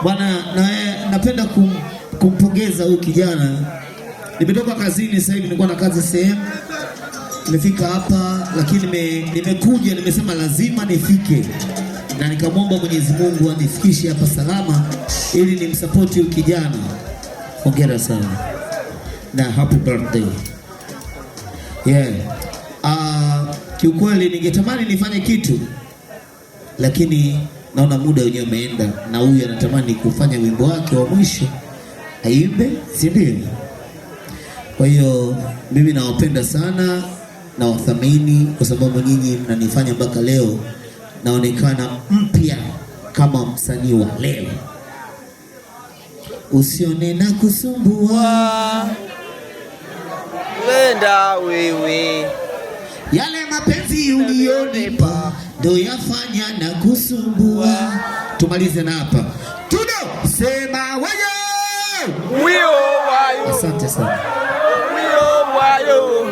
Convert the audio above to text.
Bwana, napenda kumpongeza huyu kijana. Nimetoka kazini sasa hivi, nilikuwa na kazi sehemu. Nimefika hapa lakini nimekuja nimesema lazima nifike. Na nikamwomba Mwenyezi Mungu anifikishe hapa salama ili nimsupport huyu kijana. Hongera sana. Na happy birthday. Kiukweli ningetamani nifanye kitu lakini naona muda wenyewe umeenda, na huyu anatamani kufanya wimbo wake wa mwisho aimbe, si ndio? Kwa hiyo mimi nawapenda sana na wathamini kwa sababu nyinyi mnanifanya mpaka leo naonekana mpya kama msanii wa leo. Usione na kusumbua wenda wewe, yale mapenzi ulionipa ndo yafanya na kusumbua. Tumalize na hapa. Tudo sema wayo. Asante sana. Wayo.